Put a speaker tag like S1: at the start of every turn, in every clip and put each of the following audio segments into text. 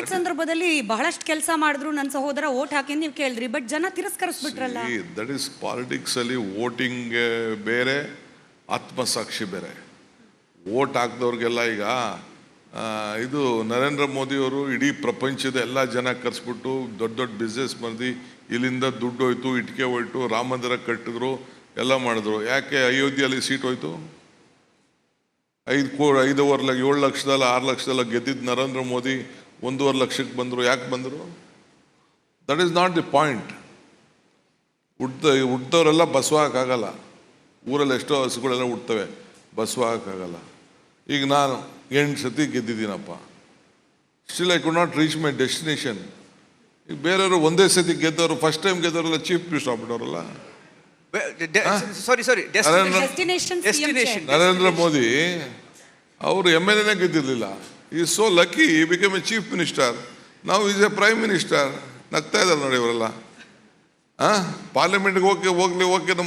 S1: Covid ಸಂದರ್ಭದಲ್ಲಿ ಬಹಳಷ್ಟು ಕೆಲಸ ಮಾಡಿದ್ರು, ನನ್ನ ಸಹೋದರ ವೋಟ್ ಹಾಕಿ ನೀವು ಕೇಳಿದ್ರಿ, ಬಟ್ ಜನ ತಿರಸ್ಕರಿಸ್ಬಿಟ್ರಲ್ಲ.
S2: ದಟ್ ಈಸ್ ಪಾಲಿಟಿಕ್ಸ್ ಅಲ್ಲಿ ವೋಟಿಂಗ್ ಬೇರೆ, ಆತ್ಮಸಾಕ್ಷಿ ಬೇರೆ. ವೋಟ್ ಹಾಕಿದವ್ರಿಗೆಲ್ಲ ಈಗ ಇದು ನರೇಂದ್ರ ಮೋದಿಯವರು ಇಡೀ ಪ್ರಪಂಚದ ಎಲ್ಲ ಜನ ಕರೆಸ್ಬಿಟ್ಟು ದೊಡ್ಡ ದೊಡ್ಡ ಬಿಸ್ನೆಸ್ ಮಂದಿ ಇಲ್ಲಿಂದ ದುಡ್ಡು ಹೋಯ್ತು, ಇಟ್ಕೆ ಹೋಯ್ತು, ರಾಮ ಮಂದಿರ ಕಟ್ಟಿದ್ರು, ಎಲ್ಲ ಮಾಡಿದ್ರು. ಯಾಕೆ ಅಯೋಧ್ಯೆಯಲ್ಲಿ ಸೀಟ್ ಹೋಯ್ತು? 7 ಲಕ್ಷದಲ್ಲ 6 ಲಕ್ಷದಲ್ಲ ಗೆದ್ದಿದ್ದು ನರೇಂದ್ರ ಮೋದಿ 1.5 ಲಕ್ಷಕ್ಕೆ ಬಂದರು. ಯಾಕೆ ಬಂದರು? That is not the point. ಹುಟ್ಟದವರೆಲ್ಲ ಬಸವ ಹಾಕಾಗಲ್ಲ. ಊರಲ್ಲಿ ಎಷ್ಟೋ ಹಸುಗಳೆಲ್ಲ ಹುಡ್ತವೆ, ಬಸವ ಹಾಕಾಗಲ್ಲ. ಈಗ ನಾನು 8 ಸತಿ ಗೆದ್ದಿದ್ದೀನಪ್ಪ, still I could not reach my destination. ಈಗ ಬೇರೆಯವರು ಒಂದೇ ಸತಿ ಗೆದ್ದವರು, ಫಸ್ಟ್ ಟೈಮ್ ಗೆದ್ದವರೆಲ್ಲ ಚೀಫ್ ಮಿನಿಸ್ಟರ್ ಆಗ್ಬಿಟ್ಟವರಲ್ಲ. ನರೇಂದ್ರ ಮೋದಿ ಅವರು MLA ಗೆದ್ದಿರಲಿಲ್ಲ. Is so lucky, I become a chief minister. ನಾವು ಈಸ್ ಎ ಪ್ರೈಮ್ ಮಿನಿಸ್ಟರ್. ನಗ್ತಾ ಇದ್ದಾರೆ ನೋಡಿ ಇವರೆಲ್ಲ. ಪಾರ್ಲಿಮೆಂಟ್ಗೆ ಹೋಗಿ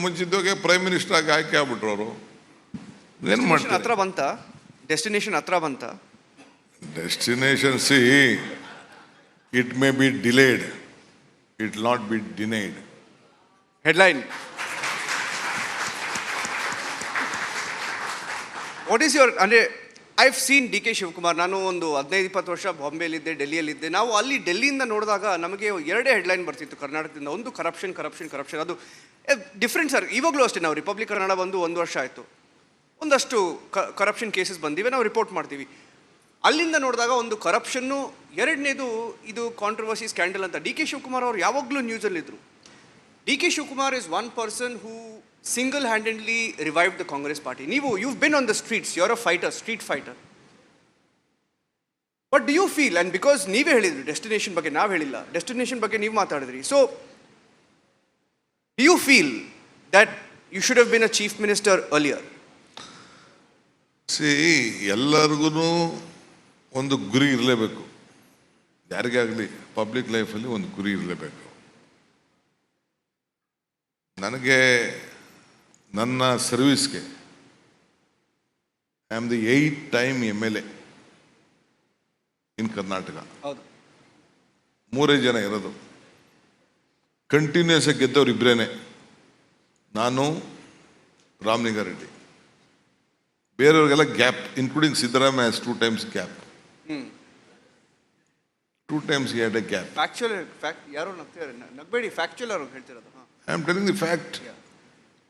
S2: ಮುಂಚಿದ್ದೋಗೆ ಪ್ರೈಮ್ ಮಿನಿಸ್ಟರ್ ಆಗಿ ಆಯ್ಕೆ ಆಗ್ಬಿಟ್ರು ಅವರು. ಏನು ಮಾಡ್ತಾರೆ?
S3: ಹತ್ರ ಬಂತ ಡೆಸ್ಟಿನೇಷನ್, ಹತ್ರ ಬಂತ
S2: destination. See, it may be delayed, it not be denied.
S3: Headline. What is your, ಅಂದರೆ I have seen D K Shivakumar. ನಾನು ಒಂದು 15-20 ವರ್ಷ ಬಾಂಬೆಯಲ್ಲಿದ್ದೆ, ಡೆಲ್ಲಿಯಲ್ಲಿದ್ದೆ. ನಾವು ಅಲ್ಲಿ ಡೆಲ್ಲಿಯಿಂದ ನೋಡಿದಾಗ ನಮಗೆ 2 ಹೆಡ್ಲೈನ್ ಬರ್ತಿತ್ತು ಕರ್ನಾಟಕದಿಂದ. ಒಂದು ಕರಪ್ಷನ್ ಕರಪ್ಷನ್ ಕರಪ್ಷನ್, ಅದು ಡಿಫ್ರೆಂಟ್ ಸರ್. ಇವಾಗಲೂ ಅಷ್ಟೇ, ನಾವು ರಿಪಬ್ಲಿಕ್ ಕನ್ನಡ ಬಂದು 1 ವರ್ಷ ಆಯಿತು, ಒಂದಷ್ಟು ಕರಪ್ಷನ್ ಕೇಸಸ್ ಬಂದಿವೆ, ನಾವು ರಿಪೋರ್ಟ್ ಮಾಡ್ತೀವಿ. ಅಲ್ಲಿಂದ ನೋಡಿದಾಗ ಒಂದು ಕರಪ್ಷನ್ನು, ಎರಡನೇದು ಇದು ಕಾಂಟ್ರವರ್ಸಿ, ಸ್ಕ್ಯಾಂಡಲ್ ಅಂತ. ಡಿ ಕೆ ಶಿವಕುಮಾರ್ ಅವರು ಯಾವಾಗಲೂ ನ್ಯೂಸಲ್ಲಿದ್ದರು. D K Shivakumar is one person who single-handedly revived the Congress party. You've been on the streets, you're a fighter, street fighter. What do you feel? And because ನೀವೇ ಹೇಳಿದ್ರಿ destination ಬಗ್ಗೆ, ನಾವು ಹೇಳಿಲ್ಲ, destination ಬಗ್ಗೆ ನೀವು ಮಾತಾಡಿದ್ರಿ. So, do you feel that you should have been a chief minister earlier?
S2: See, ಎಲ್ಲರಿಗೂ ಒಂದು ಗುರಿ ಇರಲೇಬೇಕು. ಯಾರಿಗಾಗಲಿ ಪಬ್ಲಿಕ್ ಲೈಫಲ್ಲಿ ಒಂದು ಗುರಿ ಇರಲೇಬೇಕು. ನನಗೆ ನನ್ನ ಸರ್ವಿಸ್ಗೆ I am the 8th time MLA in Karnataka.
S3: ಹೌದು,
S2: 3 ಜನ ಇರೋದು. ಕಂಟಿನ್ಯೂಸ್ ಆಗಿ ಗೆದ್ದವ್ರು ಇಬ್ಬರೇನೆ, ನಾನು, ರಾಮಲಿಂಗಾರೆಡ್ಡಿ. ಬೇರೆಯವ್ರಿಗೆಲ್ಲ gap, including Siddaramaiah has 2 times gap. 2 times he had a gap.
S3: Factual, ಯಾರೋ ನಗಬೇಡಿ, ಫ್ಯಾಕ್ಚುಯಲ್ ಅವರು ಹೇಳ್ತಿರೋದು.
S2: I am telling the fact.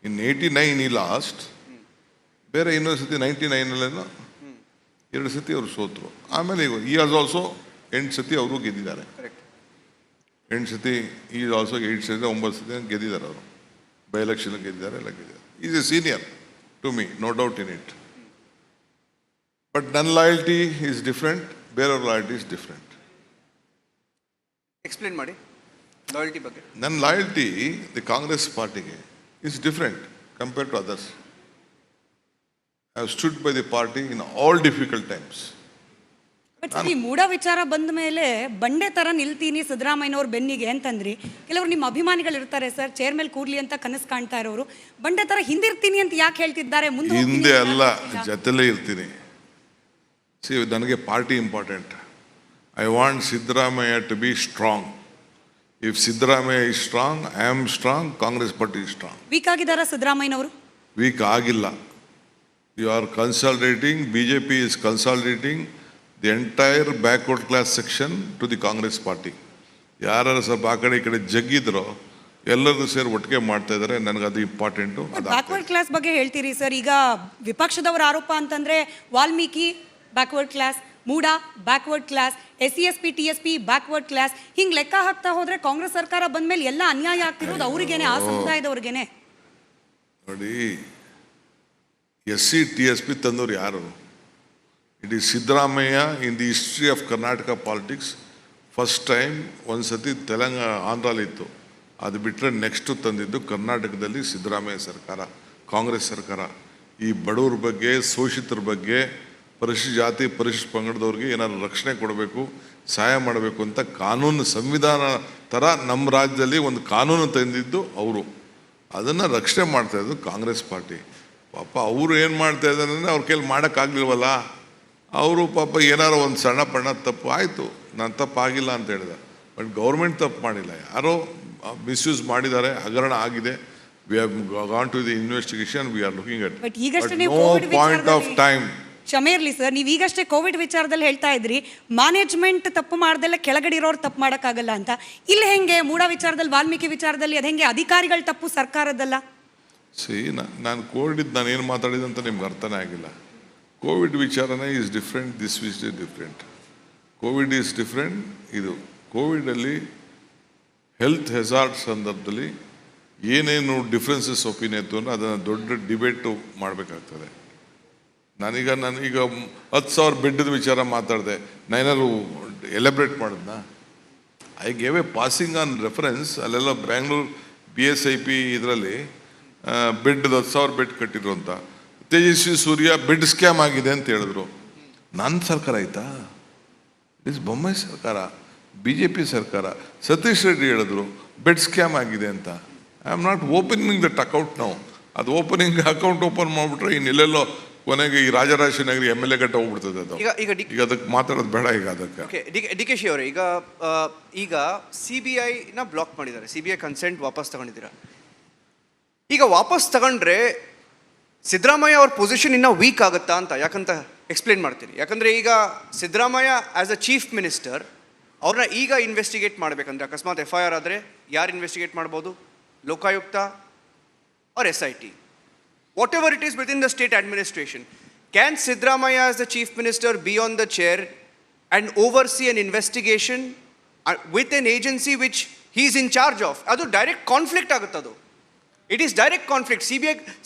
S2: In 89 ಈ ಲಾಸ್ಟ್, ಬೇರೆ ಇನ್ನೊಂದು ಸತಿ 99 2 ಸತಿ ಅವರು ಸೋತರು. ಆಮೇಲೆ ಈ ಆಸ್ ಆಲ್ಸೋ 8 ಸತಿ ಅವರು ಗೆದ್ದಿದ್ದಾರೆ. 8 ಸತಿ, ಈ ಆಲ್ಸೋ 8 ಸತಿ 9 ಸತಿ ಗೆದ್ದಿದ್ದಾರೆ ಅವರು. ಬೈ ಎಲೆಕ್ಷನ್ ಗೆದ್ದಿದ್ದಾರೆ, ಎಲ್ಲ ಗೆದ್ದಿದ್ದಾರೆ. Is a senior to me, no doubt in it. But ನನ್ನ ಲಾಯಲ್ಟಿ ಈಸ್ ಡಿಫ್ರೆಂಟ್, ಬೇರೆಯವ್ರ ಲಾಯಲ್ಟಿ ಇಸ್ ಡಿಫ್ರೆಂಟ್.
S3: ಎಕ್ಸ್ಪ್ಲೇನ್ ಮಾಡಿ ಲಾಯಲ್ಟಿ ಬಗ್ಗೆ.
S2: ನನ್ನ ಲಾಯಲ್ಟಿ ದಿ ಕಾಂಗ್ರೆಸ್ ಪಾರ್ಟಿಗೆ is different compared to others. I have stood by the party in all difficult times.
S1: But ಈ ಮೂಢ ವಿಚಾರ ಬಂದ ಮೇಲೆ ಬಂಡೆ ತರ ನಿಲ್ತೀನಿ ಸಿದ್ದರಾಮಯ್ಯನವ್ರ ಬೆನ್ನಿಗೆ ಅಂತಂದ್ರಿ. ಕೆಲವರು ನಿಮ್ಮ ಅಭಿಮಾನಿಗಳು ಇರ್ತಾರೆ ಸರ್, ಚೇರ್ ಮೇಲೆ ಕೂರ್ಲಿ ಅಂತ ಕನಸು ಕಾಣ್ತಾ ಇರೋರು, ಬಂಡೆ ತರ ಹಿಂದಿರ್ತೀನಿ ಅಂತ ಯಾಕೆ ಹೇಳ್ತಿದ್ದಾರೆ?
S2: ಹಿಂದೆ ಅಲ್ಲ, ಜೊತೆಲೇ ಇರ್ತೀನಿ. ಸಿ, ನನಗೆ party important. I want Siddaramaiah to be strong. If Siddaramaiah is strong, I am strong, Congress party is strong.
S1: Weak ಆಗಿದಾರ ಸಿದ್ದರಾಮಯ್ಯನವರು?
S2: ವೀಕ್ ಆಗಿಲ್ಲ. You are consolidating, BJP is consolidating the entire backward class section to the Congress party. ಯಾರು ಸ್ವಲ್ಪ ಆ ಕಡೆ ಈ ಕಡೆ ಜಗ್ಗಿದ್ರೋ ಎಲ್ಲರೂ ಸೇರಿ ಒಟ್ಟಿಗೆ ಮಾಡ್ತಾ ಇದ್ದಾರೆ. ನನಗದು ಇಂಪಾರ್ಟೆಂಟು.
S1: ಬ್ಯಾಕ್ವರ್ಡ್ ಕ್ಲಾಸ್ ಬಗ್ಗೆ ಹೇಳ್ತೀರಿ ಸರ್. ಈಗ ವಿಪಕ್ಷದವರ ಆರೋಪ ಅಂತಂದ್ರೆ Valmiki backward class, MUDA backward class, SC/ST TSP backward class, ಹಿಂಗೆ ಲೆಕ್ಕ ಹಾಕ್ತಾ ಹೋದ್ರೆ ಕಾಂಗ್ರೆಸ್ ಸರ್ಕಾರ ಬಂದ್ಮೇಲೆ ಎಲ್ಲ ಅನ್ಯಾಯ ಆಗ್ತಿರೋದು ಅವರಿಗೇನೆ, ಆ ಸಮುದಾಯದವ್ರಿಗೇನೆ.
S2: ನೋಡಿ, SC TSP ತಂದವ್ರು ಯಾರು? It is Siddaramaiah. In the history of Karnataka politics first time ಒಂದ್ಸತಿ ಆಂಧ್ರಲ್ಲಿತ್ತು, ಅದು ಬಿಟ್ಟರೆ ನೆಕ್ಸ್ಟ್ ತಂದಿದ್ದು ಕರ್ನಾಟಕದಲ್ಲಿ ಸಿದ್ದರಾಮಯ್ಯ ಸರ್ಕಾರ, ಕಾಂಗ್ರೆಸ್ ಸರ್ಕಾರ. ಈ ಬಡವ್ರ ಬಗ್ಗೆ, ಶೋಷಿತರ ಬಗ್ಗೆ, ಪರಿಶಿಷ್ಟ ಜಾತಿ ಪರಿಶಿಷ್ಟ ಪಂಗಡದವ್ರಿಗೆ ಏನಾದ್ರು ರಕ್ಷಣೆ ಕೊಡಬೇಕು, ಸಹಾಯ ಮಾಡಬೇಕು ಅಂತ ಕಾನೂನು, ಸಂವಿಧಾನ ಥರ ನಮ್ಮ ರಾಜ್ಯದಲ್ಲಿ ಒಂದು ಕಾನೂನು ತಂದಿದ್ದು ಅವರು. ಅದನ್ನು ರಕ್ಷಣೆ ಮಾಡ್ತಾಯಿದ್ದು ಕಾಂಗ್ರೆಸ್ ಪಾರ್ಟಿ. ಪಾಪ ಅವರು ಏನು ಮಾಡ್ತಾ ಇದ್ದಾರೆ ಅಂದರೆ ಅವ್ರ ಕೈಲಿ ಮಾಡೋಕ್ಕಾಗಲಿಲ್ವಲ್ಲ. ಅವರು ಪಾಪ ಏನಾರು ಒಂದು ಸಣ್ಣ ಪಣ್ಣ ತಪ್ಪು ಆಯಿತು, ನಾನು ತಪ್ಪಾಗಿಲ್ಲ ಅಂತ ಹೇಳಿದೆ. ಬಟ್ ಗೌರ್ಮೆಂಟ್ ತಪ್ಪು ಮಾಡಿಲ್ಲ, ಯಾರೋ ಮಿಸ್ಯೂಸ್ ಮಾಡಿದ್ದಾರೆ, ಹಗರಣ ಆಗಿದೆ. We have gone to the investigation, we are looking at.
S1: But ಈಗಷ್ಟೇ ನೀವು
S2: no
S1: covid
S2: point of time.
S1: ಕ್ಷಮೆ ಇರಲಿ ಸರ್, ನೀವು ಈಗಷ್ಟೇ ಕೋವಿಡ್ ವಿಚಾರದಲ್ಲಿ ಹೇಳ್ತಾ ಇದ್ರಿ ಮ್ಯಾನೇಜ್ಮೆಂಟ್ ತಪ್ಪು ಮಾಡ್ದೆಲ್ಲ ಕೆಳಗಡೆ ಇರೋರು ತಪ್ಪು ಮಾಡೋಕ್ಕಾಗಲ್ಲ ಅಂತ. ಇಲ್ಲಿ ಹೆಂಗೆ ಮೂಡ ವಿಚಾರದಲ್ಲಿ, ವಾಲ್ಮೀಕಿ ವಿಚಾರದಲ್ಲಿ ಅದು ಹೆಂಗೆ ಅಧಿಕಾರಿಗಳ ತಪ್ಪು ಸರ್ಕಾರದಲ್ಲ?
S2: ನಾನು ಕೋವಿಡ್ ನಾನು ಏನು ಮಾತಾಡಿದೆ ಅಂತ ನಿಮ್ಗೆ ಅರ್ಥನೇ ಆಗಿಲ್ಲ. ಕೋವಿಡ್ ವಿಚಾರನೇ ಈಸ್ ಡಿಫ್ರೆಂಟ್, ದಿಸ್ ವಿಸ್ is different. COVID is different. ಇದು ಕೋವಿಡಲ್ಲಿ ಹೆಲ್ತ್ ಹೆಜಾರ್ಡ್ ಸಂದರ್ಭದಲ್ಲಿ ಏನೇನು ಡಿಫ್ರೆನ್ಸಸ್ ಒಪಿನಿಯನ್ ಇತ್ತು ಅನ್ನೋ ಅದನ್ನು ದೊಡ್ಡ ಡಿಬೇಟು ಮಾಡಬೇಕಾಗ್ತದೆ. ನಾನೀಗ 10,000 ಬೆಡ್ದ ವಿಚಾರ ಮಾತಾಡಿದೆ, ನಾನೇನಾದ್ರು ಎಲೆಬ್ರೇಟ್ ಮಾಡಿದ್ನ? I gave a passing on reference. ಅಲ್ಲೆಲ್ಲ ಬ್ಯಾಂಗ್ಳೂರು BSIP ಇದರಲ್ಲಿ ಬೆಡ್ 10,000 ಬೆಡ್ ಕಟ್ಟಿದ್ರು ಅಂತ. ತೇಜಸ್ವಿ ಸೂರ್ಯ ಬೆಡ್ ಸ್ಕ್ಯಾಮ್ ಆಗಿದೆ ಅಂತ ಹೇಳಿದ್ರು. ನನ್ನ ಸರ್ಕಾರ ಆಯ್ತಾ? ಇಟ್ ಇಸ್ ಬೊಮ್ಮಾಯಿ ಸರ್ಕಾರ, BJP ಸರ್ಕಾರ. ಸತೀಶ್ ರೆಡ್ಡಿ ಹೇಳಿದ್ರು ಬೆಡ್ ಸ್ಕ್ಯಾಮ್ ಆಗಿದೆ ಅಂತ. I am not opening that account ನಾವು. ಅದು ಅಕೌಂಟ್ ಓಪನ್ ಮಾಡಿಬಿಟ್ರೆ ಇನ್ನೆಲ್ಲೆಲ್ಲೋ ಕೊನೆಗೆ ಈ ರಾಜರಾಜೇಶ್ವರಿ MLA ಗಟ್ಟ ಹೋಗ್ಬಿಡ್ತದೆ ಅದು. ಈಗ ಅದಕ್ಕೆ ಮಾತಾಡೋದು ಬೇಡ. ಈಗ ಅದಕ್ಕೆ
S3: DK ಅವರೇ, ಈಗ CBIನ ಬ್ಲಾಕ್ ಮಾಡಿದ್ದಾರೆ, CBI ಕನ್ಸೆಂಟ್ ವಾಪಸ್ ತಗೊಂಡಿದ್ದೀರಾ. ಈಗ ವಾಪಸ್ ತಗೊಂಡ್ರೆ ಸಿದ್ದರಾಮಯ್ಯ ಅವ್ರ ಪೊಸಿಷನ್ ಇನ್ನೂ ವೀಕ್ ಆಗುತ್ತಾ ಅಂತ ಯಾಕಂತ ಎಕ್ಸ್ಪ್ಲೇನ್ ಮಾಡ್ತೀನಿ. ಯಾಕಂದರೆ ಈಗ Siddaramaiah as a chief minister ಅವ್ರನ್ನ ಈಗ ಇನ್ವೆಸ್ಟಿಗೇಟ್ ಮಾಡಬೇಕಂದ್ರೆ ಅಕಸ್ಮಾತ್ FIR ಆದರೆ ಯಾರು ಇನ್ವೆಸ್ಟಿಗೇಟ್ ಮಾಡ್ಬೋದು? Lokayukta or SIT, whatever it is within the state administration. Can Siddaramaiah as the chief minister be on the chair and oversee an investigation with an agency which he is in charge of? Adu direct conflict aguttadu. It is direct conflict.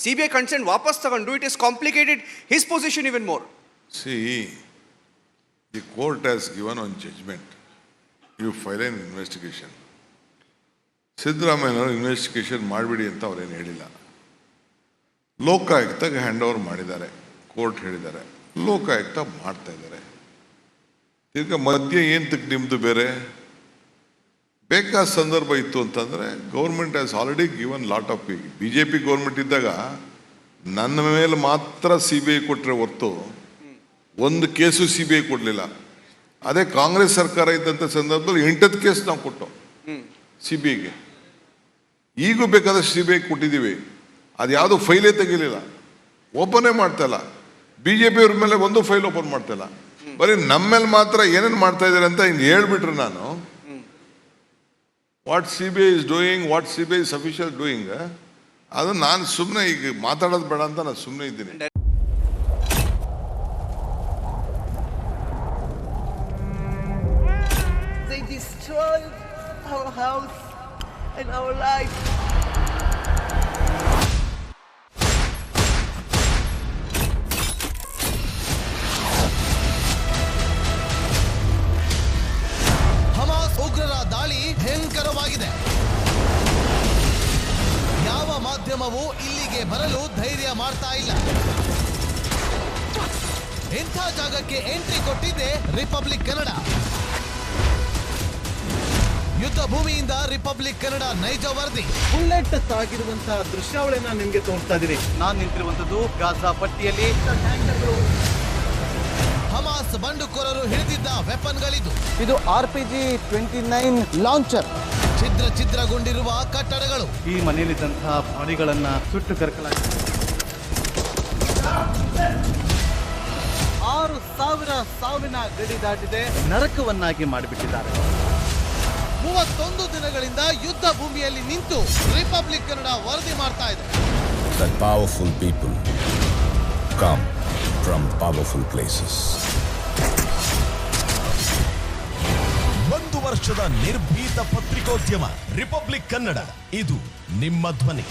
S3: CBI consent ವಾಪಸ್ ತಗೊಂಡು it is complicated his position even more.
S2: See, the court has given one judgment. You file an investigation. ಸಿದ್ದರಾಮಯ್ಯನವರು investigation ಮಾಡಿಬಿಡಿ ಅಂತ ಅವ್ರೇನು ಹೇಳಿಲ್ಲ. ಲೋಕಾಯುಕ್ತಗೆ hand over ಮಾಡಿದ್ದಾರೆ, court ಹೇಳಿದ್ದಾರೆ. ಲೋಕಾಯುಕ್ತ ಮಾಡ್ತಾ ಇದ್ದಾರೆ. ಈಗ ಮಧ್ಯೆ ಏನು ನಿಮ್ಮದು ಬೇರೆ ಬೇಕಾದ ಸಂದರ್ಭ ಇತ್ತು ಅಂತಂದರೆ government has already given lot of BJP government ಇದ್ದಾಗ ನನ್ನ ಮೇಲೆ ಮಾತ್ರ CBI ಕೊಟ್ಟರೆ ಹೊರ್ತು ಒಂದು ಕೇಸು CBI ಕೊಡಲಿಲ್ಲ. ಅದೇ ಕಾಂಗ್ರೆಸ್ ಸರ್ಕಾರ ಇದ್ದಂಥ ಸಂದರ್ಭದಲ್ಲಿ 8 ಕೇಸ್ ನಾವು ಕೊಟ್ಟು CBIಗೆ. ಈಗೂ ಬೇಕಾದಷ್ಟು CBI ಕೊಟ್ಟಿದ್ದೀವಿ. ಅದು ಯಾವುದು ಫೈಲೇ ತೆಗಿಲಿಲ್ಲ, ಓಪನೇ ಮಾಡ್ತಾಯಿಲ್ಲ. BJP ಅವ್ರ ಮೇಲೆ ಒಂದು ಫೈಲ್ ಓಪನ್ ಮಾಡ್ತಾಯಿಲ್ಲ. ಬರೀ ನಮ್ಮ ಮೇಲೆ ಮಾತ್ರ ಏನೇನು ಮಾಡ್ತಾ ಇದ್ದಾರೆ ಅಂತ ಹಿಂಗೆ ಹೇಳ್ಬಿಟ್ರೆ ನಾನು what CBI is doing, what CBI official doing, ಅದು ನಾನು ಸುಮ್ಮನೆ ಈಗ ಮಾತಾಡೋದು ಬೇಡ ಅಂತ ನಾನು ಸುಮ್ಮನೆ ಇದ್ದೀನಿ.
S4: They destroyed our house and our life.
S5: Hamas ಉಗ್ರರ ದಾಳಿ ಭಯಂಕರವಾಗಿದೆ. ಯಾವ ಮಾಧ್ಯಮವೂ ಇಲ್ಲಿಗೆ ಬರಲು ಧೈರ್ಯ ಮಾಡ್ತಾ ಇಲ್ಲ. ಇಂಥ ಜಾಗಕ್ಕೆ ಎಂಟ್ರಿ ಕೊಟ್ಟಿದೆ ರಿಪಬ್ಲಿಕ್ ಕನ್ನಡ. ಯುದ್ಧ ಭೂಮಿಯಿಂದ ರಿಪಬ್ಲಿಕ್ ಕನ್ನಡ ನೈಜ ವರದಿ.
S6: ಬುಲೆಟ್ ತಾಗಿರುವಂತಹ ದೃಶ್ಯಾವಳಿಯನ್ನ ನಿಮ್ಗೆ ತೋರಿಸ್ತಾ ಇದೀನಿ. ನಾನು ನಿಂತಿರುವಂತದ್ದು ಗಾಜಾ ಪಟ್ಟಿಯಲ್ಲಿ.
S5: ಹಮಾಸ್ ಬಂಡುಕೋರರು ಹಿಡಿದಿದ್ದ ವೆಪನ್ಗಳಿದು.
S6: ಇದು RPG-29 ಲಾಂಚರ್.
S5: ಛಿದ್ರಗೊಂಡಿರುವ ಕಟ್ಟಡಗಳು.
S6: ಈ ಮನೆಯಲ್ಲಿದ್ದಂತಹ ಬಾಡಿಗಳನ್ನ ಸುಟ್ಟು ಕರಕಲಾಗಿದೆ. 6,000 ಸಾವಿನ ಗಡಿ ದಾಟಿದೆ, ನರಕವನ್ನಾಗಿ ಮಾಡಿಬಿಟ್ಟಿದ್ದಾರೆ.
S5: 31 ದಿನಗಳಿಂದ ಯುದ್ಧ ಭೂಮಿಯಲ್ಲಿ ನಿಂತು ರಿಪಬ್ಲಿಕ್ ಕನ್ನಡ ವರದಿ ಮಾಡ್ತಾ ಇದೆ.
S7: That powerful people come from powerful places.
S8: 1 ವರ್ಷದ ನಿರ್ಭೀತ ಪತ್ರಿಕೋದ್ಯಮ ರಿಪಬ್ಲಿಕ್ ಕನ್ನಡ. ಇದು ನಿಮ್ಮ ಧ್ವನಿ.